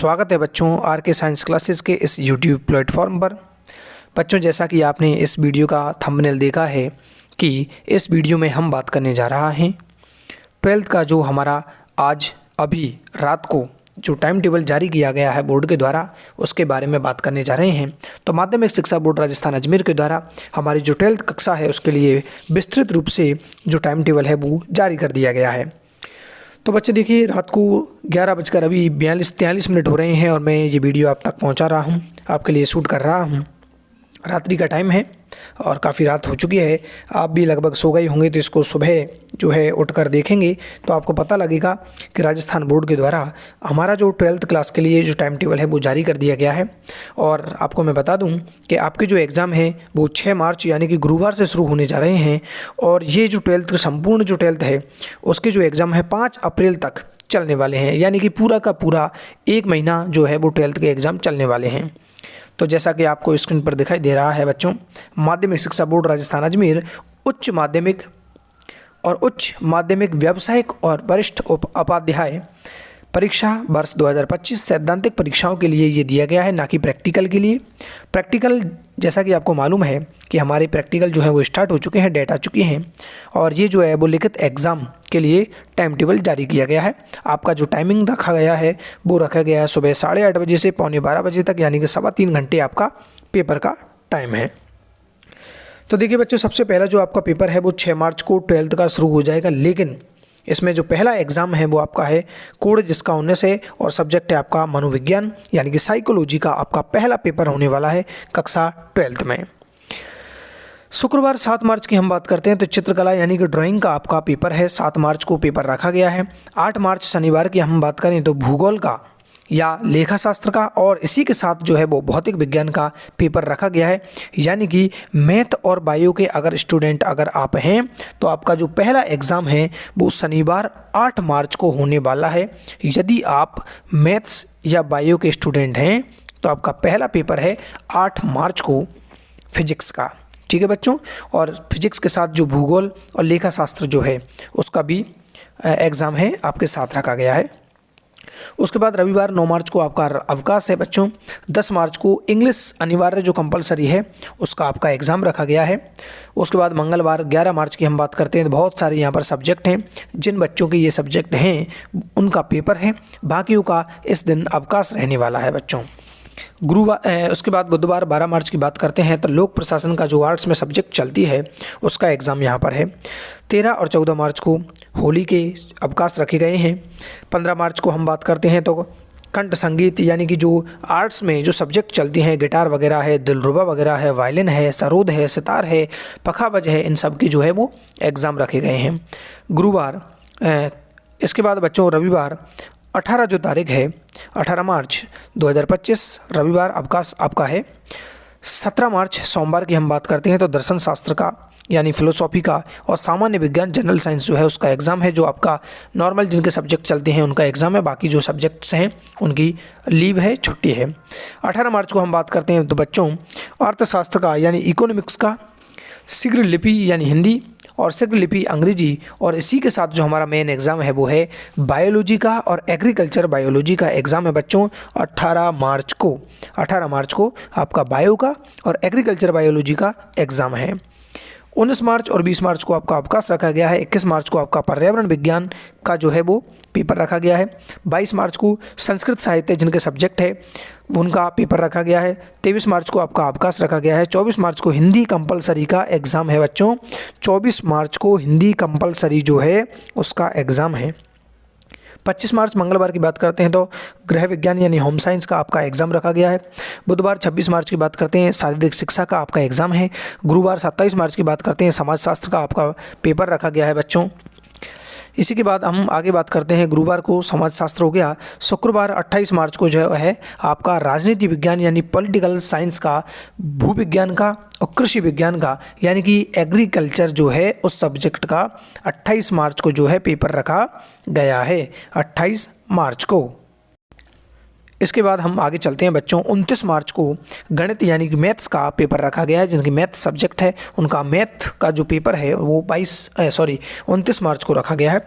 स्वागत है बच्चों आर के साइंस क्लासेस के इस यूट्यूब प्लेटफॉर्म पर। बच्चों, जैसा कि आपने इस वीडियो का थंबनेल देखा है कि इस वीडियो में हम बात करने जा रहा हैं 12th का जो हमारा आज अभी रात को जो टाइम टेबल जारी किया गया है बोर्ड के द्वारा, उसके बारे में बात करने जा रहे हैं। तो माध्यमिक शिक्षा बोर्ड राजस्थान अजमेर के द्वारा हमारी जो 12th कक्षा है उसके लिए विस्तृत रूप से जो टाइम टेबल है वो जारी कर दिया गया है। तो बच्चे देखिए, रात को 11:42-43 हो रहे हैं और मैं ये वीडियो आप तक पहुंचा रहा हूं, आपके लिए शूट कर रहा हूं। रात्रि का टाइम है और काफ़ी रात हो चुकी है, आप भी लगभग सो गए होंगे। तो इसको सुबह जो है उठकर देखेंगे तो आपको पता लगेगा कि राजस्थान बोर्ड के द्वारा हमारा जो 12th क्लास के लिए जो टाइम टेबल है वो जारी कर दिया गया है। और आपको मैं बता दूं कि आपके जो एग्ज़ाम है वो 6 मार्च यानी कि गुरुवार से शुरू होने जा रहे हैं और ये जो 12th संपूर्ण जो 12th है उसके जो एग्ज़ाम है 5 अप्रैल तक चलने वाले हैं, यानी कि पूरा का पूरा 1 महीना जो है वो 12th के एग्ज़ाम चलने वाले हैं। तो जैसा कि आपको स्क्रीन पर दिखाई दे रहा है बच्चों, माध्यमिक शिक्षा बोर्ड राजस्थान अजमेर उच्च माध्यमिक और उच्च माध्यमिक व्यावसायिक और वरिष्ठ उपाध्याय परीक्षा वर्ष 2025 सैद्धांतिक परीक्षाओं के लिए ये दिया गया है, ना कि प्रैक्टिकल के लिए। प्रैक्टिकल जैसा कि आपको मालूम है कि हमारे प्रैक्टिकल जो है वो स्टार्ट हो चुके हैं, डेट आ चुकी हैं और ये जो है वो लिखित एग्ज़ाम के लिए टाइम टेबल जारी किया गया है। आपका जो टाइमिंग रखा गया है वो रखा गया है सुबह 8:30 बजे से 12:45 बजे तक, यानी कि 3.25 घंटे आपका पेपर का टाइम है। तो देखिए बच्चों, सबसे पहला जो आपका पेपर है वो 6 मार्च को 12th का शुरू हो जाएगा, लेकिन इसमें जो पहला एग्ज़ाम है वो आपका है कोड जिसका 19 है और सब्जेक्ट है आपका मनोविज्ञान यानी कि साइकोलॉजी का आपका पहला पेपर होने वाला है कक्षा 12th में। शुक्रवार 7 मार्च की हम बात करते हैं तो चित्रकला यानी कि ड्राइंग का आपका पेपर है, 7 मार्च को पेपर रखा गया है। 8 मार्च शनिवार की हम बात करें तो भूगोल का या लेखा शास्त्र का और इसी के साथ जो है वो भौतिक विज्ञान का पेपर रखा गया है, यानी कि मैथ और बायो के अगर स्टूडेंट अगर आप हैं तो आपका जो पहला एग्ज़ाम है वो शनिवार 8 मार्च को होने वाला है। यदि आप मैथ्स या बायो के स्टूडेंट हैं तो आपका पहला पेपर है 8 मार्च को फिजिक्स का, ठीक है बच्चों। और फिजिक्स के साथ जो भूगोल और लेखा शास्त्र जो है उसका भी एग्ज़ाम है आपके साथ रखा गया है। उसके बाद रविवार 9 मार्च को आपका अवकाश है बच्चों। 10 मार्च को इंग्लिश अनिवार्य जो कंपलसरी है उसका आपका एग्ज़ाम रखा गया है। उसके बाद मंगलवार 11 मार्च की हम बात करते हैं तो बहुत सारे यहाँ पर सब्जेक्ट हैं, जिन बच्चों के ये सब्जेक्ट हैं उनका पेपर है, बाकियों का इस दिन अवकाश रहने वाला है बच्चों। उसके बाद बुधवार 12 मार्च की बात करते हैं तो लोक प्रशासन का जो आर्ट्स में सब्जेक्ट चलती है उसका एग्ज़ाम यहाँ पर है। 13 और 14 मार्च को होली के अवकाश रखे गए हैं। 15 मार्च को हम बात करते हैं तो कंठ संगीत यानी कि जो आर्ट्स में जो सब्जेक्ट चलती हैं, गिटार वगैरह है, दिलरुबा वगैरह है, वायलिन है, सरोद है, सितार है, पखावज है, इन सब की जो है वो एग्ज़ाम रखे गए हैं गुरुवार। इसके बाद बच्चों रविवार 18 जो तारीख है 18 मार्च 2025 रविवार अवकाश आपका है। 17 मार्च सोमवार की हम बात करते हैं तो दर्शन शास्त्र का यानी फिलोसॉफी का और सामान्य विज्ञान जनरल साइंस जो है उसका एग्ज़ाम है। जो आपका नॉर्मल जिनके सब्जेक्ट चलते हैं उनका एग्ज़ाम है, बाकी जो सब्जेक्ट्स हैं उनकी लीव है, छुट्टी है। 18 मार्च को हम बात करते हैं तो बच्चों अर्थशास्त्र का यानी इकोनॉमिक्स का, शीघ्र लिपि यानी हिंदी और शीघ्र लिपि अंग्रेजी, और इसी के साथ जो हमारा मेन एग्ज़ाम है वो है बायोलॉजी का और एग्रीकल्चर बायोलॉजी का एग्ज़ाम है बच्चों 18 मार्च को। 18 मार्च को आपका बायो का और एग्रीकल्चर बायोलॉजी का एग्ज़ाम है। 19 मार्च और 20 मार्च को आपका अवकाश रखा गया है। 21 मार्च को आपका पर्यावरण विज्ञान का जो है वो पेपर रखा गया है। 22 मार्च को संस्कृत साहित्य जिनके सब्जेक्ट है उनका पेपर रखा गया है। 23 मार्च को आपका अवकाश रखा गया है। 24 मार्च को हिंदी कंपलसरी का एग्ज़ाम है बच्चों। 24 मार्च को हिंदी कंपलसरी जो है उसका एग्ज़ाम है। 25 मार्च मंगलवार की बात करते हैं तो गृह विज्ञान यानी होम साइंस का आपका एग्ज़ाम रखा गया है। बुधवार 26 मार्च की बात करते हैं शारीरिक शिक्षा का आपका एग्ज़ाम है। गुरुवार 27 मार्च की बात करते हैं समाजशास्त्र का आपका पेपर रखा गया है बच्चों। इसी के बाद हम आगे बात करते हैं, गुरुवार को समाजशास्त्र हो गया। शुक्रवार 28 मार्च को जो है आपका राजनीति विज्ञान यानी पॉलिटिकल साइंस का, भूविज्ञान का और कृषि विज्ञान का यानी कि एग्रीकल्चर जो है उस सब्जेक्ट का 28 मार्च को जो है पेपर रखा गया है, 28 मार्च को। इसके बाद हम आगे चलते हैं बच्चों। 29 मार्च को गणित यानी कि मैथ्स का पेपर रखा गया है। जिनकी मैथ सब्जेक्ट है उनका मैथ का जो पेपर है वो 29 मार्च को रखा गया है।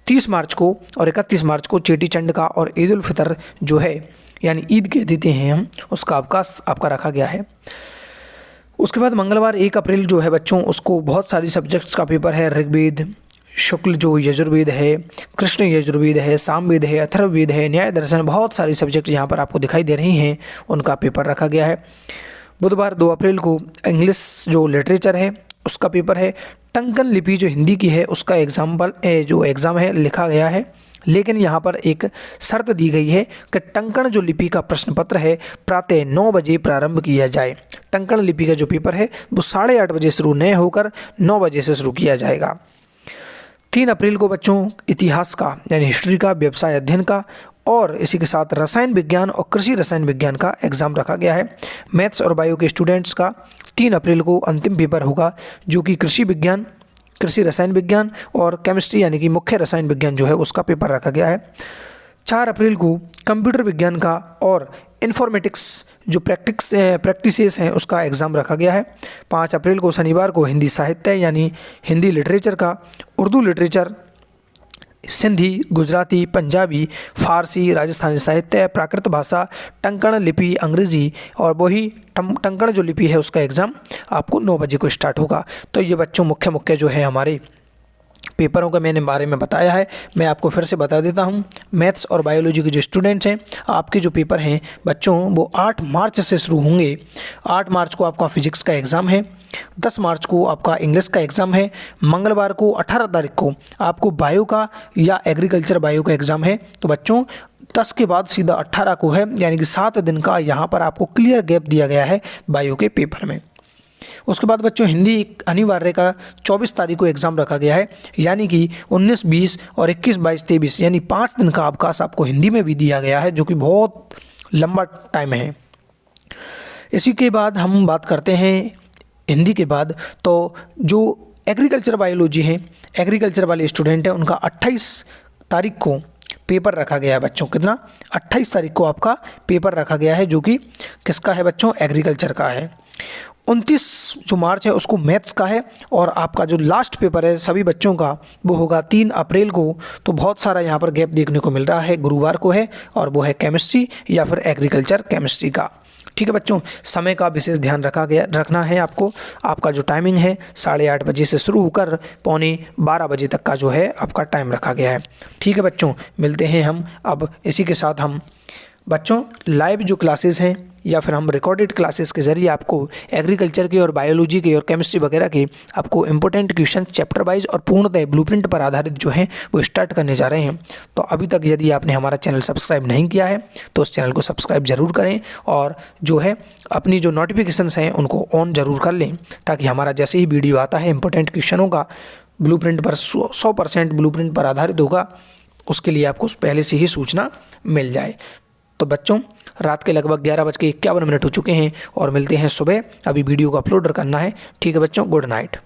30 मार्च को और 31 मार्च को चेटी चंड का और ईद उल फितर जो है यानी ईद कह देते हैं हम, उसका अवकाश आपका रखा गया है। उसके बाद मंगलवार 1 अप्रैल जो है बच्चों, उसको बहुत सारी सब्जेक्ट्स का पेपर है। ऋग्वेद, शुक्ल जो यजुर्वेद है, कृष्ण यजुर्वेद है, सामवेद है, अथर्ववेद है, न्याय दर्शन, बहुत सारी सब्जेक्ट यहाँ पर आपको दिखाई दे रही हैं, उनका पेपर रखा गया है। बुधवार 2 अप्रैल को इंग्लिश जो लिटरेचर है उसका पेपर है। टंकन लिपि जो हिंदी की है उसका एग्ज़ाम है लिखा गया है, लेकिन यहाँ पर एक शर्त दी गई है कि टंकन जो लिपि का प्रश्न पत्र है प्रातः 9 बजे प्रारंभ किया जाए। टंकन लिपि का जो पेपर है वो 8:30 बजे शुरू नहीं होकर 9 बजे से शुरू किया जाएगा। 3 अप्रैल को बच्चों इतिहास का यानी हिस्ट्री का, व्यवसाय अध्ययन का और इसी के साथ रसायन विज्ञान और कृषि रसायन विज्ञान का एग्ज़ाम रखा गया है। मैथ्स और बायो के स्टूडेंट्स का 3 अप्रैल को अंतिम पेपर होगा, जो कि कृषि विज्ञान, कृषि रसायन विज्ञान और केमिस्ट्री यानी कि मुख्य रसायन विज्ञान जो है उसका पेपर रखा गया है। 4 अप्रैल को कंप्यूटर विज्ञान का और इन्फॉर्मेटिक्स जो प्रैक्टिसेस हैं उसका एग्ज़ाम रखा गया है। 5 अप्रैल को शनिवार को हिंदी साहित्य यानी हिंदी लिटरेचर का, उर्दू लिटरेचर, सिंधी, गुजराती, पंजाबी, फारसी, राजस्थानी साहित्य, प्राकृत भाषा, टंकण लिपि, अंग्रेजी और वही टंकण जो लिपि है उसका एग्ज़ाम आपको 9 बजे को स्टार्ट होगा। तो ये बच्चों मुख्य जो है हमारे पेपरों का मैंने बारे में बताया है। मैं आपको फिर से बता देता हूँ, मैथ्स और बायोलॉजी के जो स्टूडेंट्स हैं, आपके जो पेपर हैं बच्चों वो 8 मार्च से शुरू होंगे। 8 मार्च को आपका फिजिक्स का एग्ज़ाम है, 10 मार्च को आपका इंग्लिश का एग्ज़ाम है, मंगलवार को 18 तारीख को आपको बायो का या एग्रीकल्चर बायो का एग्ज़ाम है। तो बच्चों 10 के बाद सीधा 18 को है, यानी कि 7 दिन का यहाँ पर आपको क्लियर गैप दिया गया है बायो के पेपर में। उसके बाद बच्चों हिंदी अनिवार्य का 24 तारीख को एग्ज़ाम रखा गया है, यानी कि 19, 20 और 21, 22, 23 यानी 5 दिन का अवकाश आपको हिंदी में भी दिया गया है, जो कि बहुत लंबा टाइम है। इसी के बाद हम बात करते हैं हिंदी के बाद, तो जो एग्रीकल्चर बायोलॉजी है, एग्रीकल्चर वाले स्टूडेंट हैं, उनका 28 तारीख को पेपर रखा गया है बच्चों। कितना? 28 तारीख को आपका पेपर रखा गया है, जो कि किसका है बच्चों? एग्रीकल्चर का है। 29 जो मार्च है उसको मैथ्स का है, और आपका जो लास्ट पेपर है सभी बच्चों का वो होगा 3 अप्रैल को। तो बहुत सारा यहाँ पर गैप देखने को मिल रहा है, गुरुवार को है, और वो है केमिस्ट्री या फिर एग्रीकल्चर केमिस्ट्री का। ठीक है बच्चों, समय का विशेष ध्यान रखना है आपको। आपका जो टाइमिंग है 8:30 बजे से शुरू होकर 11:45 बजे तक का जो है आपका टाइम रखा गया है। ठीक है बच्चों, मिलते हैं हम अब। इसी के साथ हम बच्चों लाइव जो क्लासेस हैं या फिर हम रिकॉर्डेड क्लासेस के ज़रिए आपको एग्रीकल्चर के और बायोलॉजी के और केमिस्ट्री वगैरह के आपको इंपॉर्टेंट क्वेश्चन चैप्टर वाइज और पूर्णतः ब्लूप्रिंट पर आधारित जो हैं वो स्टार्ट करने जा रहे हैं। तो अभी तक यदि आपने हमारा चैनल सब्सक्राइब नहीं किया है तो उस चैनल को सब्सक्राइब ज़रूर करें, और जो है अपनी जो नोटिफिकेशंस हैं उनको ऑन ज़रूर कर लें, ताकि हमारा जैसे ही वीडियो आता है इंपॉर्टेंट क्वेश्चनों का ब्लूप्रिंट पर 100% ब्लूप्रिंट पर आधारित होगा, उसके लिए आपको पहले से ही सूचना मिल जाए। तो बच्चों रात के लगभग 11:51 हो चुके हैं और मिलते हैं सुबह। अभी वीडियो को अपलोड करना है। ठीक है बच्चों, गुड नाइट।